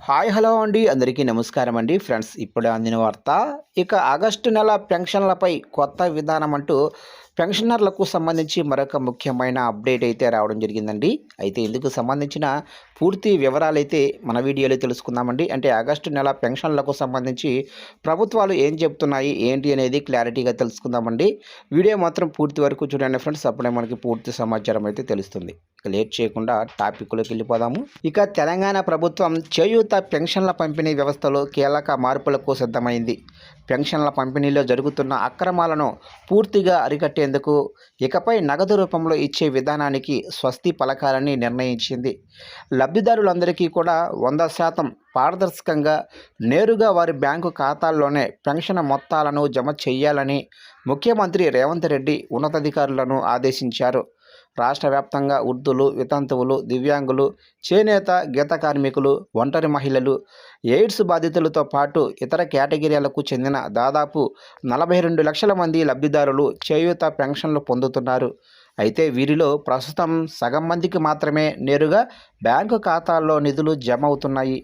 Hi hello అండి అందరికీ నమస్కారం అండి ఫ్రెండ్స్ ఇప్పుడే అందిన వార్త. ఇక ఆగస్టు నెల పెన్షన్లపై కొత్త విధానం అంటూ పెన్షనర్లకు సంబంధించి మరొక ముఖ్యమైన అప్డేట్ అయితే రావడం జరిగిందండి. అయితే ఇందుకు సంబంధించిన పూర్తి వివరాలైతే మన వీడియోలో తెలుసుకుందామండి. అంటే ఆగస్టు నెల పెన్షన్లకు సంబంధించి ప్రభుత్వాలు ఏం చెప్తున్నాయి ఏంటి అనేది క్లారిటీగా తెలుసుకుందామండి. వీడియో మాత్రం పూర్తి వరకు చూడండి ఫ్రెండ్స్, అప్పుడే మనకి పూర్తి సమాచారం అయితే తెలుస్తుంది. ఇక లేట్ చేయకుండా టాపిక్లోకి వెళ్ళిపోదాము. ఇక తెలంగాణ ప్రభుత్వం చేయూత పెన్షన్ల పంపిణీ వ్యవస్థలో కీలక మార్పులకు సిద్ధమైంది. పెన్షన్ల పంపిణీలో జరుగుతున్న అక్రమాలను పూర్తిగా అరికట్టేందుకు ఇకపై నగదు రూపంలో ఇచ్చే విధానానికి స్వస్తి పలకాలని నిర్ణయించింది. లబ్ధిదారులందరికీ కూడా 100% పారదర్శకంగా నేరుగా వారి బ్యాంకు ఖాతాల్లోనే పెన్షన్ మొత్తాలను జమ చేయాలని ముఖ్యమంత్రి రేవంత్ రెడ్డి ఉన్నతాధికారులను ఆదేశించారు. రాష్ట్ర వ్యాప్తంగా వృద్ధులు, వితంతువులు, దివ్యాంగులు, చేనేత, గీత కార్మికులు, ఒంటరి మహిళలు, ఎయిడ్స్ బాధితులతో పాటు ఇతర కేటగిరీలకు చెందిన దాదాపు 42 లక్షల మంది లబ్ధిదారులు చేయూత పెన్షన్లు పొందుతున్నారు. అయితే వీరిలో ప్రస్తుతం సగం మందికి మాత్రమే నేరుగా బ్యాంకు ఖాతాల్లో నిధులు జమ అవుతున్నాయి.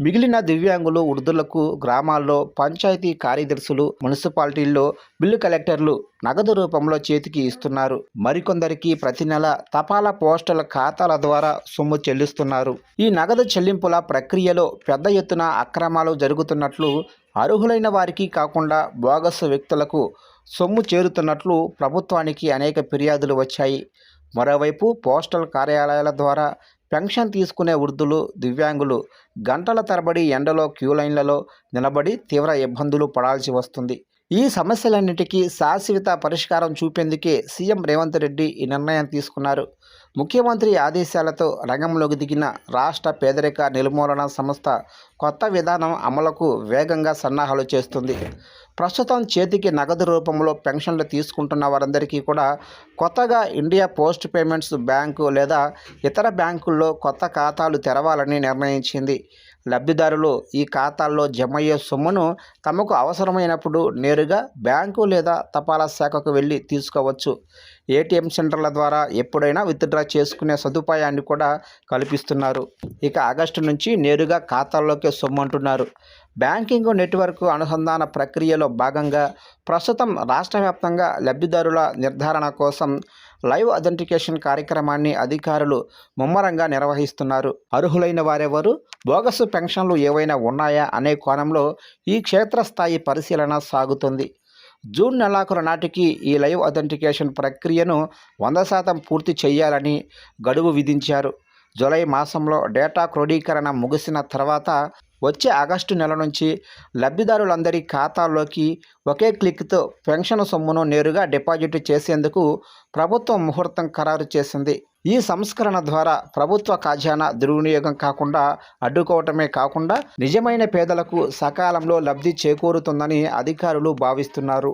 మిగిలిన దివ్యాంగులు, వృద్ధులకు గ్రామాల్లో పంచాయతీ కార్యదర్శులు, మున్సిపాలిటీల్లో బిల్లు కలెక్టర్లు నగదు రూపంలో చేతికి ఇస్తున్నారు. మరికొందరికి ప్రతి నెల తపాలా పోస్టల్ ఖాతాల ద్వారా సొమ్ము చెల్లిస్తున్నారు. ఈ నగదు చెల్లింపుల ప్రక్రియలో పెద్ద ఎత్తున అక్రమాలు జరుగుతున్నట్లు, అర్హులైన వారికి కాకుండా బోగస్ వ్యక్తులకు సొమ్ము చేరుతున్నట్లు ప్రభుత్వానికి అనేక ఫిర్యాదులు వచ్చాయి. మరోవైపు పోస్టల్ కార్యాలయాల ద్వారా పెన్షన్ తీసుకునే వృద్ధులు, దివ్యాంగులు గంటల తరబడి ఎండలో క్యూ లైన్లలో నిలబడి తీవ్ర ఇబ్బందులు పడాల్సి వస్తుంది. ఈ సమస్యలన్నిటికీ శాశ్వత పరిష్కారం చూపేందుకే సీఎం రేవంత్ రెడ్డి ఈ నిర్ణయం తీసుకున్నారు. ముఖ్యమంత్రి ఆదేశాలతో రంగంలోకి దిగిన రాష్ట్ర పేదరిక నిర్మూలన సంస్థ కొత్త విధానం అమలుకు వేగంగా సన్నాహాలు చేస్తుంది. ప్రస్తుతం చేతికి నగదు రూపంలో పెన్షన్లు తీసుకుంటున్న వారందరికీ కూడా కొత్తగా ఇండియా పోస్ట్ పేమెంట్స్ బ్యాంకు లేదా ఇతర బ్యాంకుల్లో కొత్త ఖాతాలు తెరవాలని నిర్ణయించింది. లబ్ధిదారులు ఈ ఖాతాల్లో జమయ్యే సొమ్మును తమకు అవసరమైనప్పుడు నేరుగా బ్యాంకు లేదా తపాలా శాఖకు వెళ్ళి తీసుకోవచ్చు. ఏటీఎం సెంటర్ల ద్వారా ఎప్పుడైనా విత్డ్రా చేసుకునే సదుపాయాన్ని కూడా కల్పిస్తున్నారు. ఇక ఆగస్టు నుంచి నేరుగా ఖాతాల్లోకి సొమ్ము అంటున్నారు. బ్యాంకింగ్ నెట్వర్క్ అనుసంధాన ప్రక్రియలో భాగంగా ప్రస్తుతం రాష్ట్ర వ్యాప్తంగా లబ్ధిదారుల నిర్ధారణ కోసం లైవ్ అథెంటికేషన్ కార్యక్రమాన్ని అధికారులు ముమ్మరంగా నిర్వహిస్తున్నారు. అర్హులైన వారెవరు, బోగస్ పెన్షన్లు ఏవైనా ఉన్నాయా అనే కోణంలో ఈ క్షేత్రస్థాయి పరిశీలన సాగుతుంది. జూన్ నెలాఖరు నాటికి ఈ లైవ్ అథెంటికేషన్ ప్రక్రియను 100% పూర్తి చేయాలని గడువు విధించారు. జూలై మాసంలో డేటా క్రోడీకరణ ముగిసిన తర్వాత వచ్చే ఆగస్టు నెల నుంచి లబ్ధిదారులందరి ఖాతాల్లోకి ఒకే క్లిక్తో పెన్షన్ సొమ్మును నేరుగా డిపాజిట్ చేసేందుకు ప్రభుత్వం ముహూర్తం ఖరారు చేసింది. ఈ సంస్కరణ ద్వారా ప్రభుత్వ ఖజానా దుర్వినియోగం కాకుండా అడ్డుకోవటమే కాకుండా నిజమైన పేదలకు సకాలంలో లబ్ధి చేకూరుతుందని అధికారులు భావిస్తున్నారు.